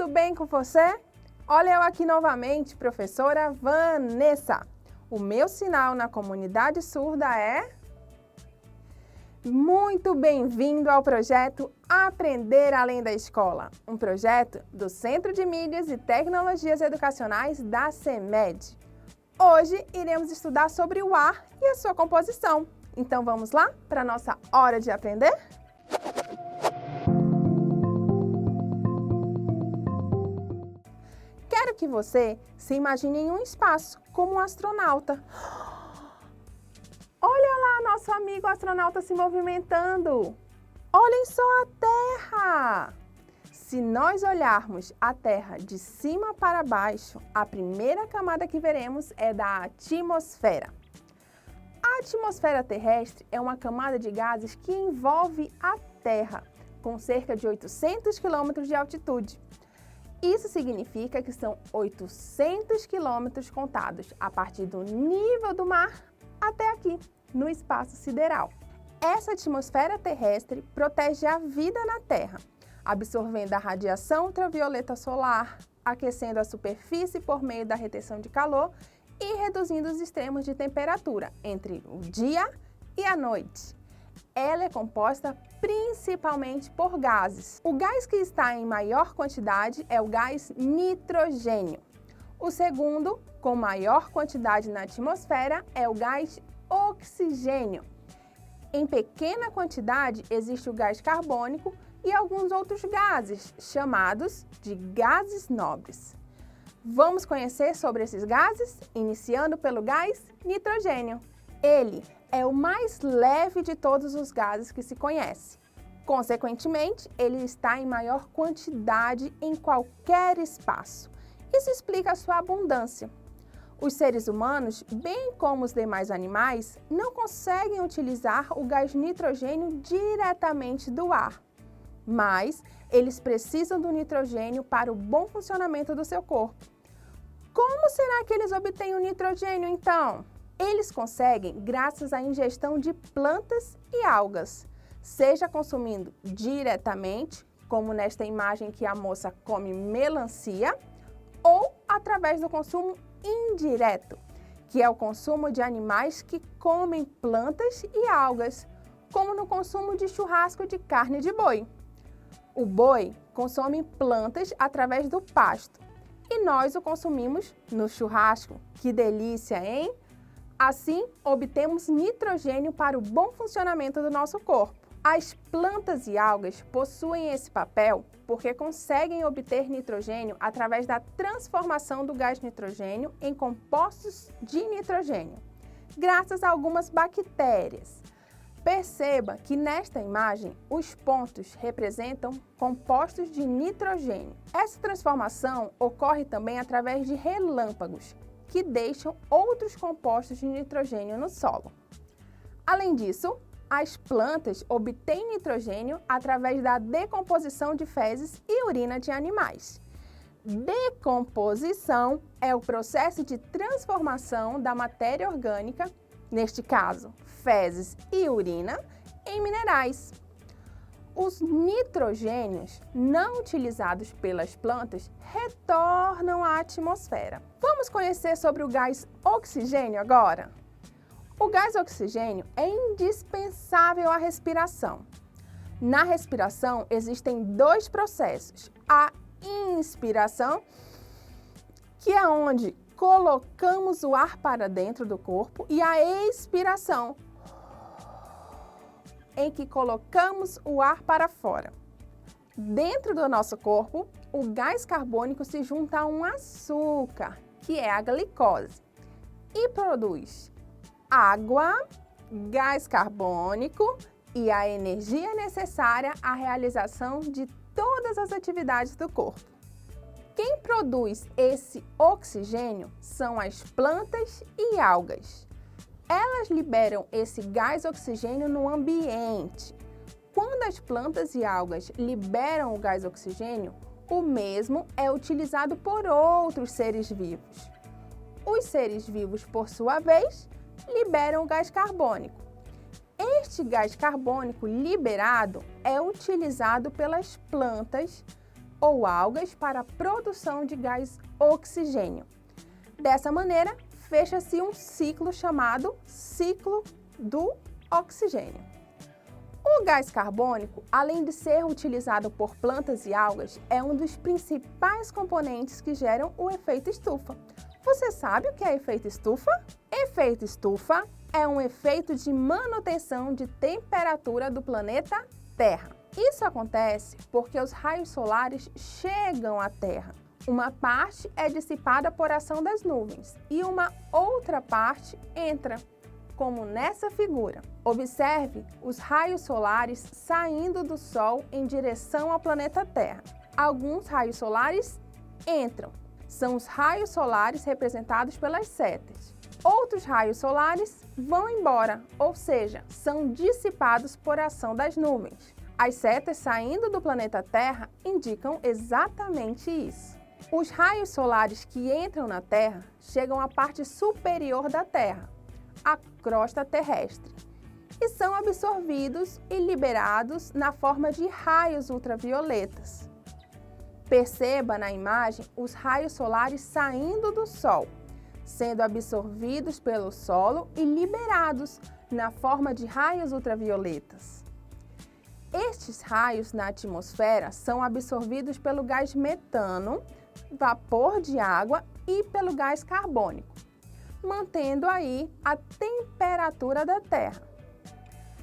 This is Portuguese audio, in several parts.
tudo bem com você? Olha eu aqui novamente, professora Vanessa. O meu sinal na comunidade surda é... Muito bem-vindo ao projeto Aprender Além da Escola, um projeto do Centro de Mídias e Tecnologias Educacionais da CEMED. Hoje iremos estudar sobre o ar e a sua composição. Então vamos lá para a nossa hora de aprender? Quero que você se imagine em um espaço, como um astronauta. Olha lá nosso amigo astronauta se movimentando. Olhem só a Terra! Se nós olharmos a Terra de cima para baixo, a primeira camada que veremos é da atmosfera. A atmosfera terrestre é uma camada de gases que envolve a Terra, com cerca de 800 km de altitude. Isso significa que são 800 quilômetros contados a partir do nível do mar até aqui, no espaço sideral. Essa atmosfera terrestre protege a vida na Terra, absorvendo a radiação ultravioleta solar, aquecendo a superfície por meio da retenção de calor e reduzindo os extremos de temperatura entre o dia e a noite. Ela é composta principalmente por gases. O gás que está em maior quantidade é o gás nitrogênio. O segundo, com maior quantidade na atmosfera, é o gás oxigênio. Em pequena quantidade existe o gás carbônico e alguns outros gases, chamados de gases nobres. Vamos conhecer sobre esses gases, iniciando pelo gás nitrogênio. Ele é o mais leve de todos os gases que se conhece. Consequentemente, ele está em maior quantidade em qualquer espaço. Isso explica a sua abundância. Os seres humanos, bem como os demais animais, não conseguem utilizar o gás nitrogênio diretamente do ar, mas eles precisam do nitrogênio para o bom funcionamento do seu corpo. Como será que eles obtêm o nitrogênio, então? Eles conseguem graças à ingestão de plantas e algas, seja consumindo diretamente, como nesta imagem que a moça come melancia, ou através do consumo indireto, que é o consumo de animais que comem plantas e algas, como no consumo de churrasco de carne de boi. O boi consome plantas através do pasto e nós o consumimos no churrasco. Que delícia, hein? Assim, obtemos nitrogênio para o bom funcionamento do nosso corpo. As plantas e algas possuem esse papel porque conseguem obter nitrogênio através da transformação do gás nitrogênio em compostos de nitrogênio, graças a algumas bactérias. Perceba que nesta imagem os pontos representam compostos de nitrogênio. Essa transformação ocorre também através de relâmpagos, que deixam outros compostos de nitrogênio no solo. Além disso, as plantas obtêm nitrogênio através da decomposição de fezes e urina de animais. Decomposição é o processo de transformação da matéria orgânica, neste caso, fezes e urina, em minerais. Os nitrogênios não utilizados pelas plantas retornam à atmosfera. Vamos conhecer sobre o gás oxigênio agora? O gás oxigênio é indispensável à respiração. Na respiração existem dois processos. A inspiração, que é onde colocamos o ar para dentro do corpo, e a expiração, em que colocamos o ar para fora. Dentro do nosso corpo, o gás carbônico se junta a um açúcar, que é a glicose, e produz água, gás carbônico e a energia necessária à realização de todas as atividades do corpo. Quem produz esse oxigênio são as plantas e algas. Elas liberam esse gás oxigênio no ambiente. Quando as plantas e algas liberam o gás oxigênio, o mesmo é utilizado por outros seres vivos. Os seres vivos, por sua vez, liberam o gás carbônico. Este gás carbônico liberado é utilizado pelas plantas ou algas para a produção de gás oxigênio. Dessa maneira, fecha-se um ciclo chamado ciclo do oxigênio. O gás carbônico, além de ser utilizado por plantas e algas, é um dos principais componentes que geram o efeito estufa. Você sabe o que é efeito estufa? Efeito estufa é um efeito de manutenção de temperatura do planeta Terra. Isso acontece porque os raios solares chegam à Terra. Uma parte é dissipada por ação das nuvens e uma outra parte entra, como nessa figura. Observe os raios solares saindo do Sol em direção ao planeta Terra. Alguns raios solares entram. São os raios solares representados pelas setas. Outros raios solares vão embora, ou seja, são dissipados por ação das nuvens. As setas saindo do planeta Terra indicam exatamente isso. Os raios solares que entram na Terra chegam à parte superior da Terra, a crosta terrestre, e são absorvidos e liberados na forma de raios ultravioletas. Perceba na imagem os raios solares saindo do Sol, sendo absorvidos pelo solo e liberados na forma de raios ultravioletas. Estes raios na atmosfera são absorvidos pelo gás metano, vapor de água e pelo gás carbônico, mantendo aí a temperatura da Terra.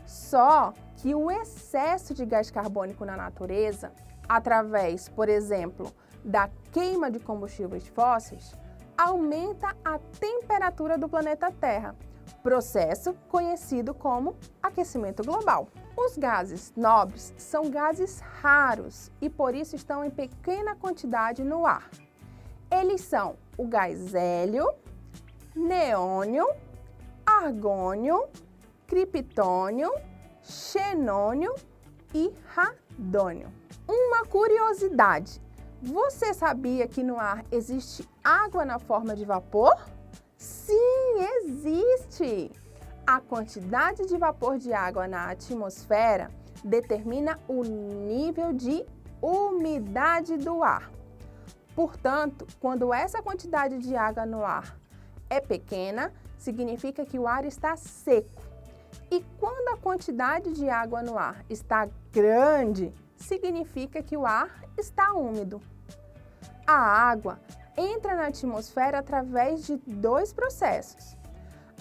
Só que o excesso de gás carbônico na natureza, através, por exemplo, da queima de combustíveis fósseis, aumenta a temperatura do planeta Terra, processo conhecido como aquecimento global. Os gases nobres são gases raros e por isso estão em pequena quantidade no ar. Eles são o gás hélio, neônio, argônio, criptônio, xenônio e radônio. Uma curiosidade: você sabia que no ar existe água na forma de vapor? Sim, existe! A quantidade de vapor de água na atmosfera determina o nível de umidade do ar. Portanto, quando essa quantidade de água no ar é pequena, significa que o ar está seco. E quando a quantidade de água no ar está grande, significa que o ar está úmido. A água entra na atmosfera através de dois processos: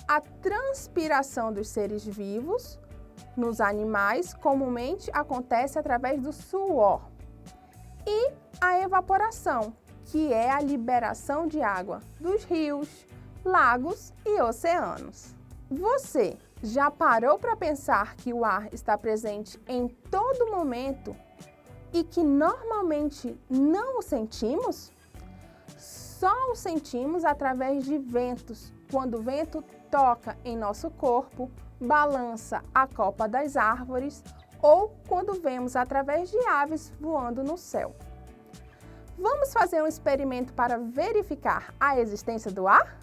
a transpiração dos seres vivos, nos animais, comumente acontece através do suor, e a evaporação, que é a liberação de água dos rios, lagos e oceanos. Você já parou para pensar que o ar está presente em todo momento e que normalmente não o sentimos? Só o sentimos através de ventos, quando o vento toca em nosso corpo, balança a copa das árvores ou quando vemos através de aves voando no céu. Vamos fazer um experimento para verificar a existência do ar?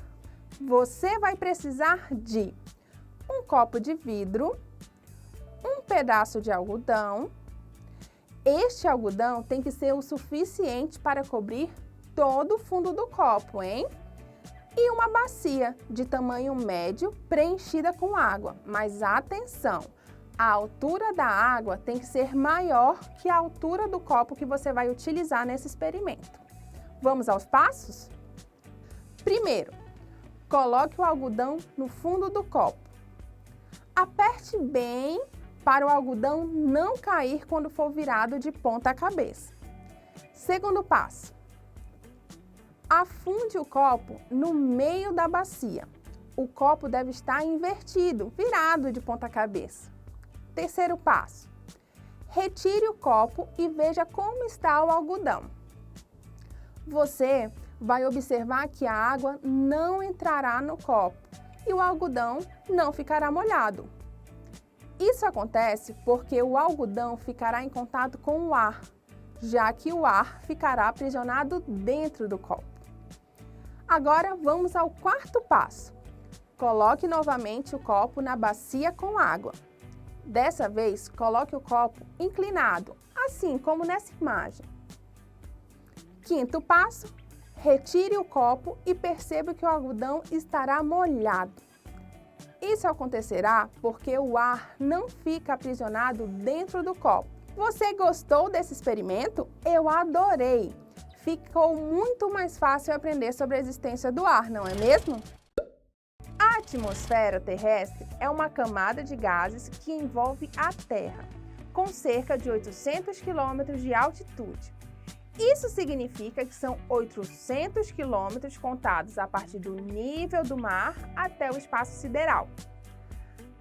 Você vai precisar de um copo de vidro, um pedaço de algodão. Este algodão tem que ser o suficiente para cobrir todo o fundo do copo, hein? E uma bacia de tamanho médio preenchida com água. Mas atenção, a altura da água tem que ser maior que a altura do copo que você vai utilizar nesse experimento. Vamos aos passos? Primeiro, coloque o algodão no fundo do copo. Aperte bem para o algodão não cair quando for virado de ponta cabeça. Segundo passo, afunde o copo no meio da bacia. O copo deve estar invertido, virado de ponta cabeça. Terceiro passo, retire o copo e veja como está o algodão. Você vai observar que a água não entrará no copo e o algodão não ficará molhado. Isso acontece porque o algodão ficará em contato com o ar, já que o ar ficará aprisionado dentro do copo. Agora vamos ao quarto passo. Coloque novamente o copo na bacia com água. Dessa vez, coloque o copo inclinado, assim como nessa imagem. Quinto passo, retire o copo e perceba que o algodão estará molhado. Isso acontecerá porque o ar não fica aprisionado dentro do copo. Você gostou desse experimento? Eu adorei! Ficou muito mais fácil aprender sobre a existência do ar, não é mesmo? A atmosfera terrestre é uma camada de gases que envolve a Terra, com cerca de 800 km de altitude. Isso significa que são 800 quilômetros contados a partir do nível do mar até o espaço sideral.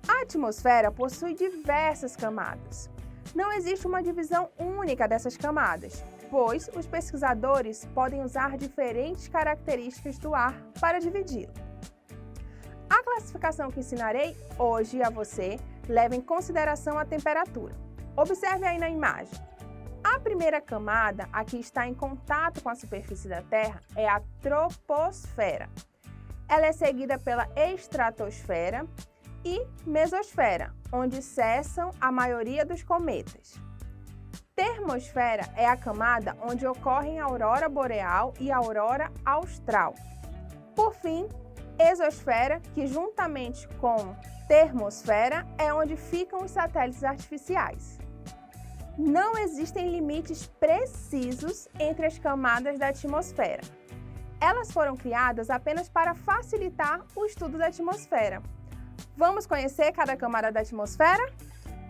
A atmosfera possui diversas camadas. Não existe uma divisão única dessas camadas, pois os pesquisadores podem usar diferentes características do ar para dividi-lo. A classificação que ensinarei hoje a você leva em consideração a temperatura. Observe aí na imagem. A primeira camada, a que está em contato com a superfície da Terra, é a troposfera. Ela é seguida pela estratosfera e mesosfera, onde cessam a maioria dos cometas. Termosfera é a camada onde ocorrem a aurora boreal e a aurora austral. Por fim, exosfera, que juntamente com termosfera é onde ficam os satélites artificiais. Não existem limites precisos entre as camadas da atmosfera. Elas foram criadas apenas para facilitar o estudo da atmosfera. Vamos conhecer cada camada da atmosfera?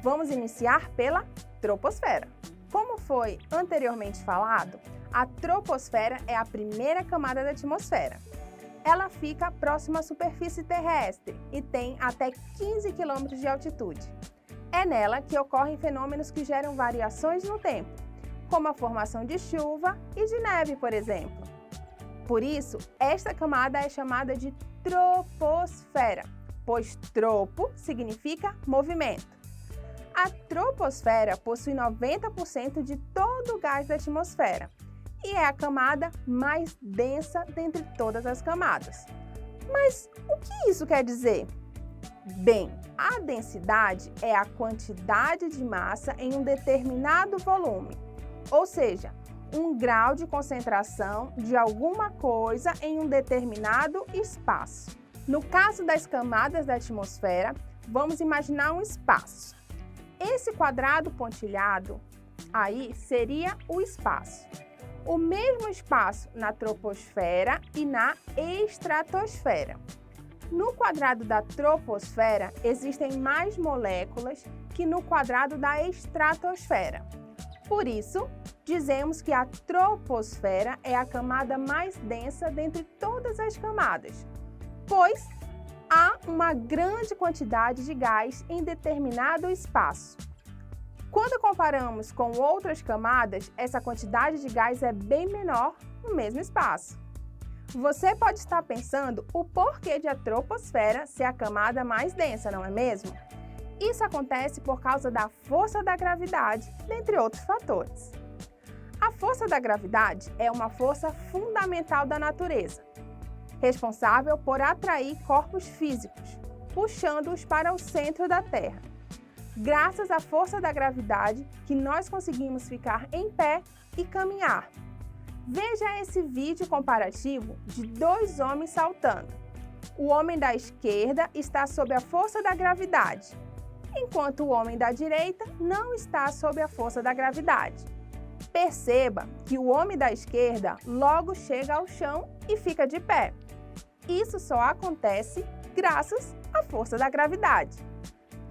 Vamos iniciar pela troposfera. Como foi anteriormente falado, a troposfera é a primeira camada da atmosfera. Ela fica próxima à superfície terrestre e tem até 15 km de altitude. É nela que ocorrem fenômenos que geram variações no tempo, como a formação de chuva e de neve, por exemplo. Por isso, esta camada é chamada de troposfera, pois tropo significa movimento. A troposfera possui 90% de todo o gás da atmosfera e é a camada mais densa dentre todas as camadas. Mas o que isso quer dizer? Bem, a densidade é a quantidade de massa em um determinado volume, ou seja, um grau de concentração de alguma coisa em um determinado espaço. No caso das camadas da atmosfera, vamos imaginar um espaço. Esse quadrado pontilhado aí seria o espaço. O mesmo espaço na troposfera e na estratosfera. No quadrado da troposfera, existem mais moléculas que no quadrado da estratosfera. Por isso, dizemos que a troposfera é a camada mais densa dentre todas as camadas, pois há uma grande quantidade de gás em determinado espaço. Quando comparamos com outras camadas, essa quantidade de gás é bem menor no mesmo espaço. Você pode estar pensando o porquê de a troposfera ser a camada mais densa, não é mesmo? Isso acontece por causa da força da gravidade, dentre outros fatores. A força da gravidade é uma força fundamental da natureza, responsável por atrair corpos físicos, puxando-os para o centro da Terra. Graças à força da gravidade que nós conseguimos ficar em pé e caminhar. Veja esse vídeo comparativo de dois homens saltando. O homem da esquerda está sob a força da gravidade, enquanto o homem da direita não está sob a força da gravidade. Perceba que o homem da esquerda logo chega ao chão e fica de pé. Isso só acontece graças à força da gravidade.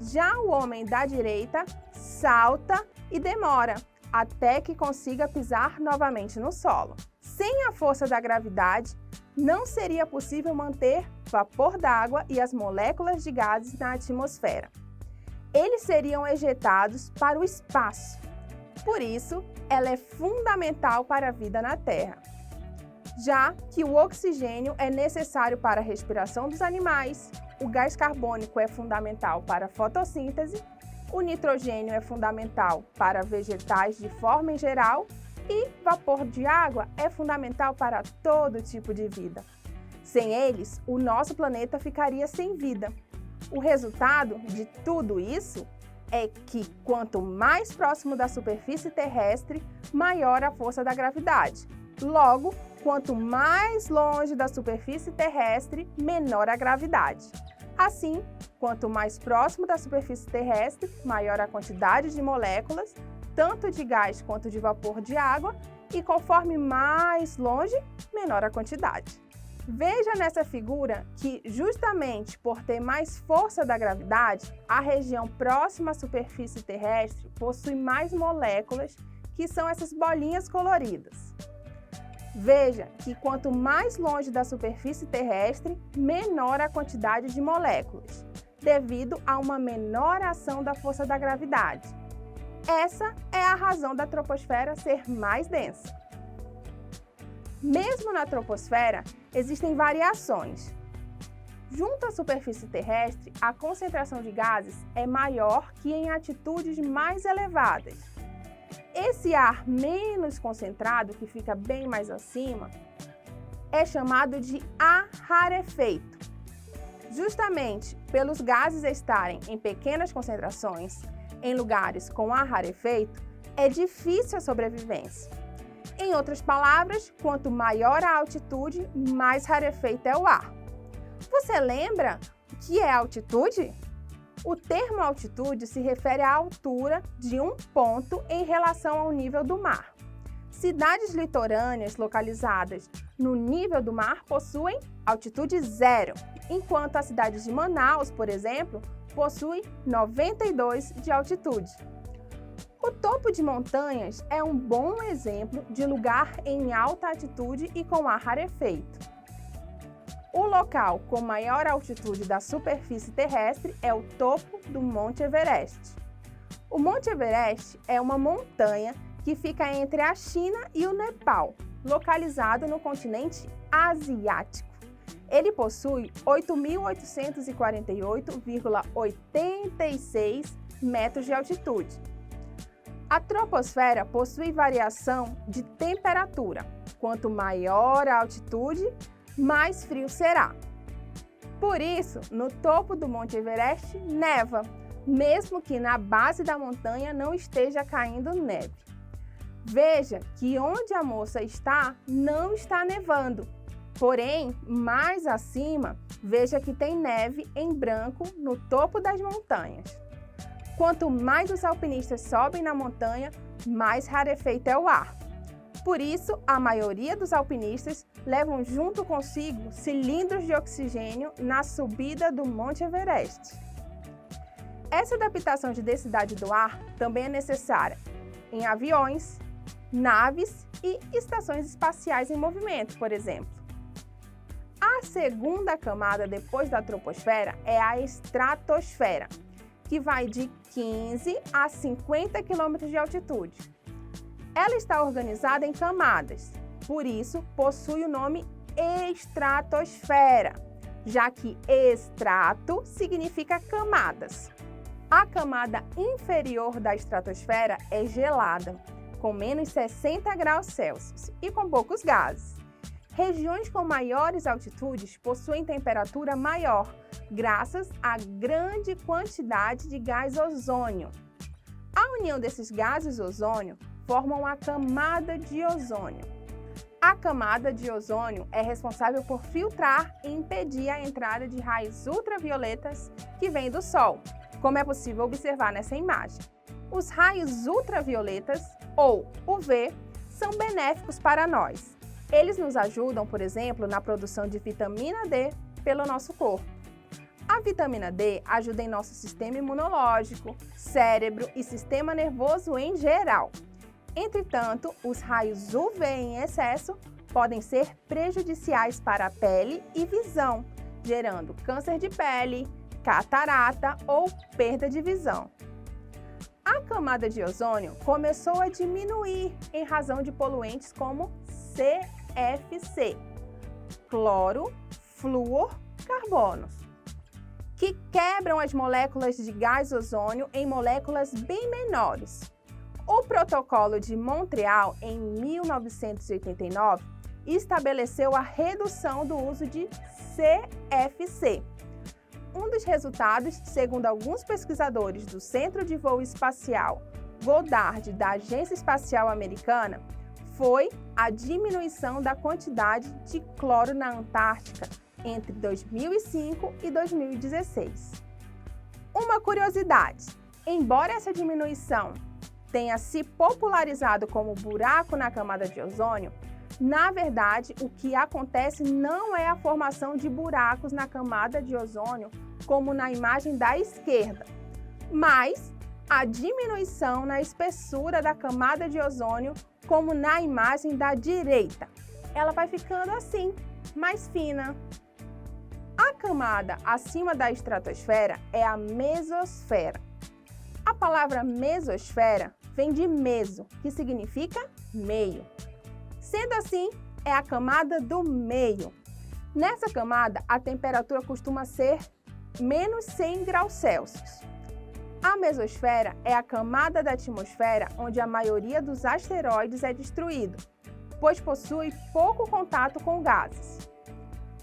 Já o homem da direita salta e demora até que consiga pisar novamente no solo. Sem a força da gravidade, não seria possível manter vapor d'água e as moléculas de gases na atmosfera. Eles seriam ejetados para o espaço. Por isso, ela é fundamental para a vida na Terra, já que o oxigênio é necessário para a respiração dos animais, o gás carbônico é fundamental para a fotossíntese, o nitrogênio é fundamental para vegetais de forma em geral e vapor de água é fundamental para todo tipo de vida. Sem eles, o nosso planeta ficaria sem vida. O resultado de tudo isso é que quanto mais próximo da superfície terrestre, maior a força da gravidade. Logo, quanto mais longe da superfície terrestre, menor a gravidade. Assim, quanto mais próximo da superfície terrestre, maior a quantidade de moléculas, tanto de gás quanto de vapor de água, e conforme mais longe, menor a quantidade. Veja nessa figura que, justamente por ter mais força da gravidade, a região próxima à superfície terrestre possui mais moléculas, que são essas bolinhas coloridas. Veja que quanto mais longe da superfície terrestre, menor a quantidade de moléculas, devido a uma menor ação da força da gravidade. Essa é a razão da troposfera ser mais densa. Mesmo na troposfera, existem variações. Junto à superfície terrestre, a concentração de gases é maior que em altitudes mais elevadas. Esse ar menos concentrado, que fica bem mais acima, é chamado de ar rarefeito. Justamente pelos gases estarem em pequenas concentrações, em lugares com ar rarefeito, é difícil a sobrevivência. Em outras palavras, quanto maior a altitude, mais rarefeito é o ar. Você lembra o que é altitude? O termo altitude se refere à altura de um ponto em relação ao nível do mar. Cidades litorâneas localizadas no nível do mar possuem altitude zero, enquanto a cidade de Manaus, por exemplo, possui 92 de altitude. O topo de montanhas é um bom exemplo de lugar em alta altitude e com ar rarefeito. O local com maior altitude da superfície terrestre é o topo do Monte Everest. O Monte Everest é uma montanha que fica entre a China e o Nepal, localizado no continente asiático. Ele possui 8.848,86 metros de altitude. A troposfera possui variação de temperatura. Quanto maior a altitude, mais frio será. Por isso, no topo do Monte Everest neva, mesmo que na base da montanha não esteja caindo neve. Veja que onde a moça está, não está nevando. Porém, mais acima, veja que tem neve em branco no topo das montanhas. Quanto mais os alpinistas sobem na montanha, mais rarefeito é o ar. Por isso, a maioria dos alpinistas levam junto consigo cilindros de oxigênio na subida do Monte Everest. Essa adaptação de densidade do ar também é necessária em aviões, naves e estações espaciais em movimento, por exemplo. A segunda camada depois da troposfera é a estratosfera, que vai de 15 a 50 km de altitude. Ela está organizada em camadas, por isso possui o nome estratosfera, já que estrato significa camadas. A camada inferior da estratosfera é gelada, com menos 60 graus Celsius e com poucos gases. Regiões com maiores altitudes possuem temperatura maior, graças à grande quantidade de gás ozônio. A união desses gases ozônio formam a camada de ozônio. A camada de ozônio é responsável por filtrar e impedir a entrada de raios ultravioletas que vêm do Sol, como é possível observar nessa imagem. Os raios ultravioletas, ou UV, são benéficos para nós. Eles nos ajudam, por exemplo, na produção de vitamina D pelo nosso corpo. A vitamina D ajuda em nosso sistema imunológico, cérebro e sistema nervoso em geral. Entretanto, os raios UV em excesso podem ser prejudiciais para a pele e visão, gerando câncer de pele, catarata ou perda de visão. A camada de ozônio começou a diminuir em razão de poluentes como CFC, cloro, flúor, carbonos, que quebram as moléculas de gás ozônio em moléculas bem menores. O Protocolo de Montreal, em 1989, estabeleceu a redução do uso de CFC. Um dos resultados, segundo alguns pesquisadores do Centro de Voo Espacial Goddard da Agência Espacial Americana, foi a diminuição da quantidade de cloro na Antártica entre 2005 e 2016. Uma curiosidade: embora essa diminuição tenha se popularizado como buraco na camada de ozônio, na verdade, o que acontece não é a formação de buracos na camada de ozônio, como na imagem da esquerda, mas a diminuição na espessura da camada de ozônio, como na imagem da direita. Ela vai ficando assim, mais fina. A camada acima da estratosfera é a mesosfera. A palavra mesosfera vem de meso, que significa meio. Sendo assim, é a camada do meio. Nessa camada, a temperatura costuma ser menos 100 graus Celsius. A mesosfera é a camada da atmosfera onde a maioria dos asteroides é destruído, pois possui pouco contato com gases.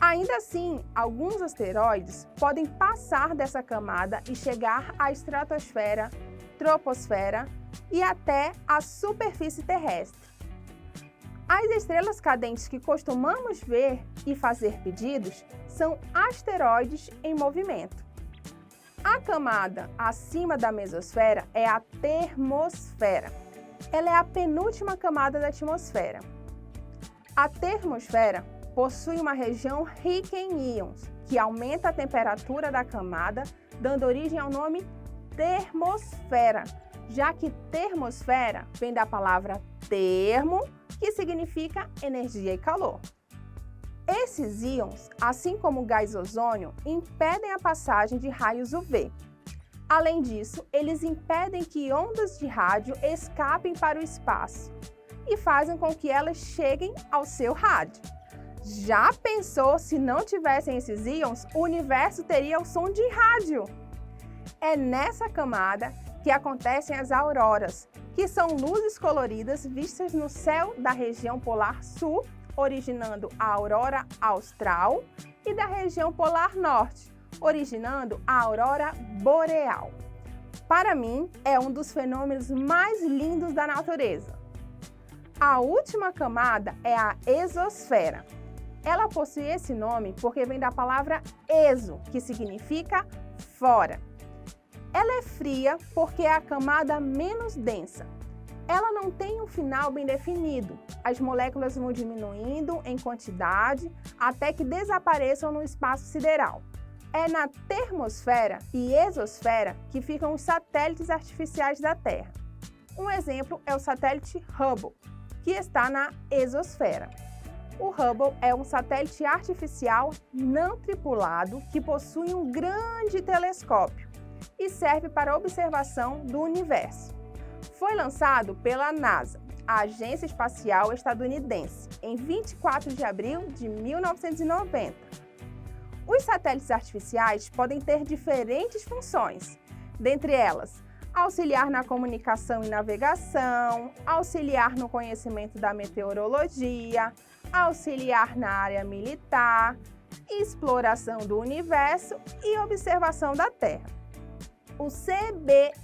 Ainda assim, alguns asteroides podem passar dessa camada e chegar à estratosfera, troposfera e até à superfície terrestre. As estrelas cadentes que costumamos ver e fazer pedidos são asteroides em movimento. A camada acima da mesosfera é a termosfera. Ela é a penúltima camada da atmosfera. A termosfera possui uma região rica em íons, que aumenta a temperatura da camada, dando origem ao nome termosfera, já que termosfera vem da palavra termo, que significa energia e calor. Esses íons, assim como o gás ozônio, impedem a passagem de raios UV. Além disso, eles impedem que ondas de rádio escapem para o espaço e fazem com que elas cheguem ao seu rádio. Já pensou se não tivessem esses íons, o universo teria o som de rádio? É nessa camada que acontecem as auroras, que são luzes coloridas vistas no céu da região polar sul, originando a aurora austral, e da região polar norte, originando a aurora boreal. Para mim, é um dos fenômenos mais lindos da natureza. A última camada é a exosfera. Ela possui esse nome porque vem da palavra exo, que significa fora. Ela é fria porque é a camada menos densa. Ela não tem um final bem definido. As moléculas vão diminuindo em quantidade até que desapareçam no espaço sideral. É na termosfera e exosfera que ficam os satélites artificiais da Terra. Um exemplo é o satélite Hubble, que está na exosfera. O Hubble é um satélite artificial não tripulado que possui um grande telescópio e serve para observação do universo. Foi lançado pela NASA, a Agência Espacial Estadunidense, em 24 de abril de 1990. Os satélites artificiais podem ter diferentes funções, dentre elas, auxiliar na comunicação e navegação, auxiliar no conhecimento da meteorologia, auxiliar na área militar, exploração do universo e observação da Terra. O CBERS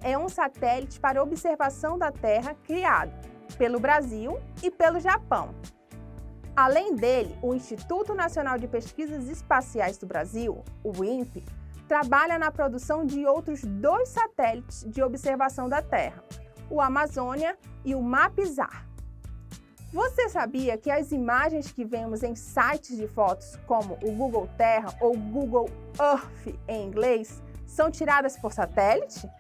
é um satélite para observação da Terra criado pelo Brasil e pelo Japão. Além dele, o Instituto Nacional de Pesquisas Espaciais do Brasil, o INPE, trabalha na produção de outros 2 satélites de observação da Terra, o Amazônia e o Mapsar. Você sabia que as imagens que vemos em sites de fotos como o Google Terra ou Google Earth em inglês são tiradas por satélite?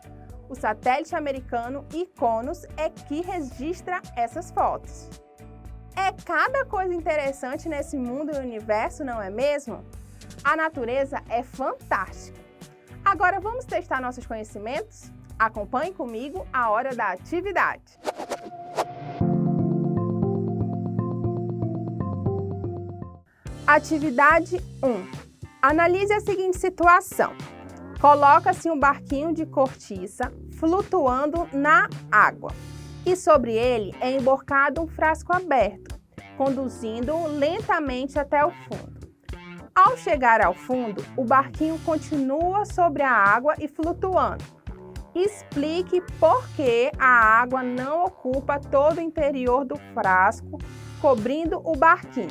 O satélite americano IKONOS é que registra essas fotos. É cada coisa interessante nesse mundo e universo, não é mesmo? A natureza é fantástica. Agora vamos testar nossos conhecimentos? Acompanhe comigo a hora da atividade. Atividade 1. Analise a seguinte situação. Coloca-se um barquinho de cortiça flutuando na água e sobre ele é emborcado um frasco aberto, conduzindo-o lentamente até o fundo. Ao chegar ao fundo, o barquinho continua sobre a água e flutuando. Explique por que a água não ocupa todo o interior do frasco, cobrindo o barquinho.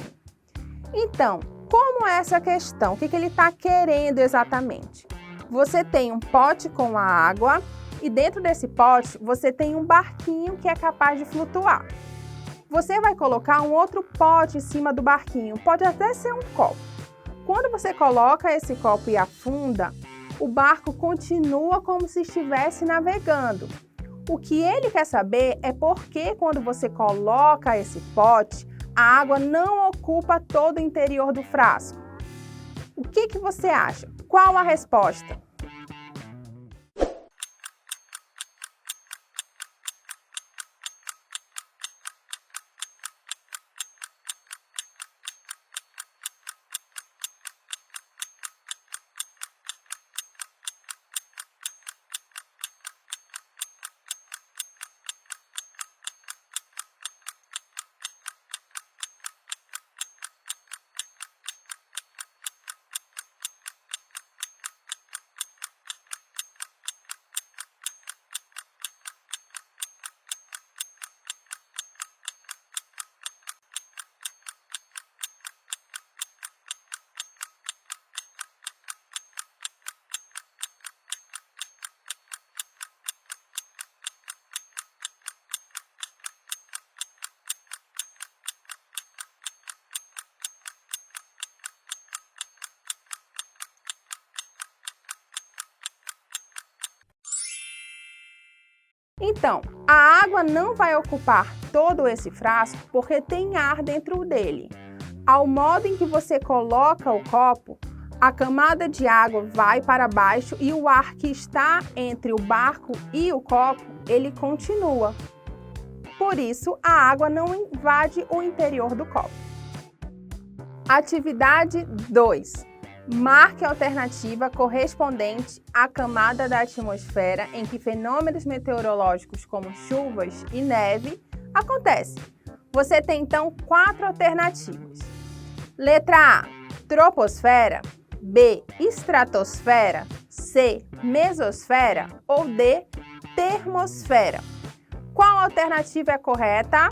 Então, como é essa questão? O que ele está querendo exatamente? Você tem um pote com a água e dentro desse pote você tem um barquinho que é capaz de flutuar. Você vai colocar um outro pote em cima do barquinho, pode até ser um copo. Quando você coloca esse copo e afunda, o barco continua como se estivesse navegando. O que ele quer saber é por que quando você coloca esse pote, a água não ocupa todo o interior do frasco. O que você acha? Qual a resposta? Então, a água não vai ocupar todo esse frasco porque tem ar dentro dele. Ao modo em que você coloca o copo, a camada de água vai para baixo e o ar que está entre o barco e o copo, ele continua. Por isso, a água não invade o interior do copo. Atividade 2. Marque a alternativa correspondente à camada da atmosfera em que fenômenos meteorológicos como chuvas e neve acontecem. Você tem então 4 alternativas. Letra A, troposfera, B, estratosfera, C, mesosfera ou D, termosfera. Qual alternativa é correta?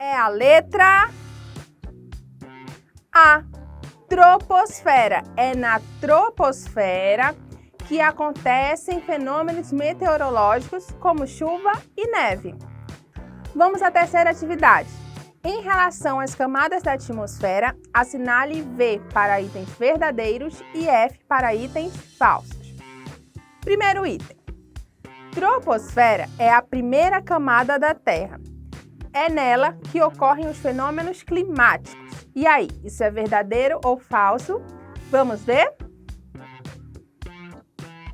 É a letra A, troposfera. É na troposfera que acontecem fenômenos meteorológicos como chuva e neve. Vamos à terceira atividade. Em relação às camadas da atmosfera, assinale V para itens verdadeiros e F para itens falsos. Primeiro item. Troposfera é a primeira camada da Terra. É nela que ocorrem os fenômenos climáticos. E aí, isso é verdadeiro ou falso? Vamos ver?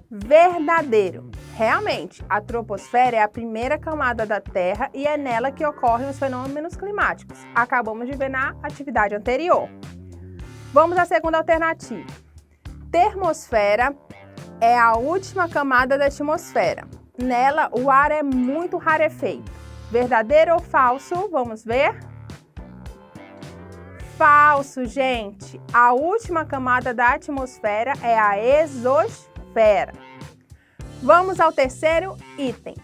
Verdadeiro. Realmente, a troposfera é a primeira camada da Terra e é nela que ocorrem os fenômenos climáticos. Acabamos de ver na atividade anterior. Vamos à segunda alternativa. Termosfera é a última camada da atmosfera. Nela, o ar é muito rarefeito. Verdadeiro ou falso? Vamos ver? Falso, gente! A última camada da atmosfera é a exosfera. Vamos ao terceiro item.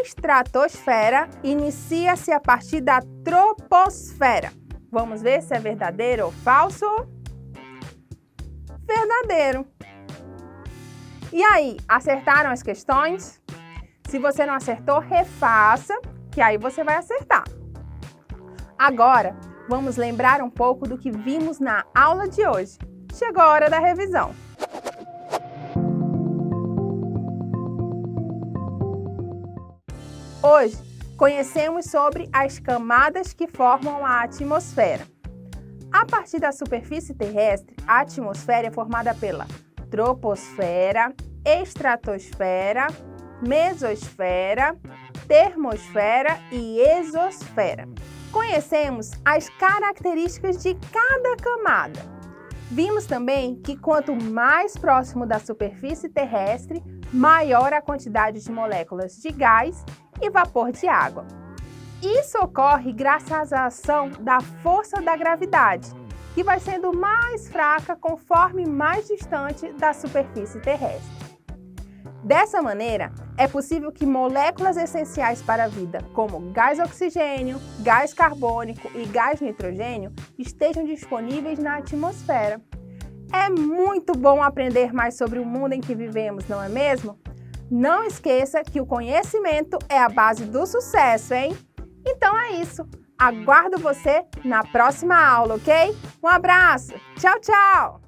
Estratosfera inicia-se a partir da troposfera. Vamos ver se é verdadeiro ou falso? Verdadeiro. E aí, acertaram as questões? Se você não acertou, refaça, que aí você vai acertar. Agora, vamos lembrar um pouco do que vimos na aula de hoje. Chegou a hora da revisão. Hoje, conhecemos sobre as camadas que formam a atmosfera. A partir da superfície terrestre, a atmosfera é formada pela troposfera, estratosfera, mesosfera, termosfera e exosfera. Conhecemos as características de cada camada. Vimos também que quanto mais próximo da superfície terrestre, maior a quantidade de moléculas de gás e vapor de água. Isso ocorre graças à ação da força da gravidade, que vai sendo mais fraca conforme mais distante da superfície terrestre. Dessa maneira, é possível que moléculas essenciais para a vida, como gás oxigênio, gás carbônico e gás nitrogênio, estejam disponíveis na atmosfera. É muito bom aprender mais sobre o mundo em que vivemos, não é mesmo? Não esqueça que o conhecimento é a base do sucesso, hein? Então é isso. Aguardo você na próxima aula, ok? Um abraço. Tchau, tchau!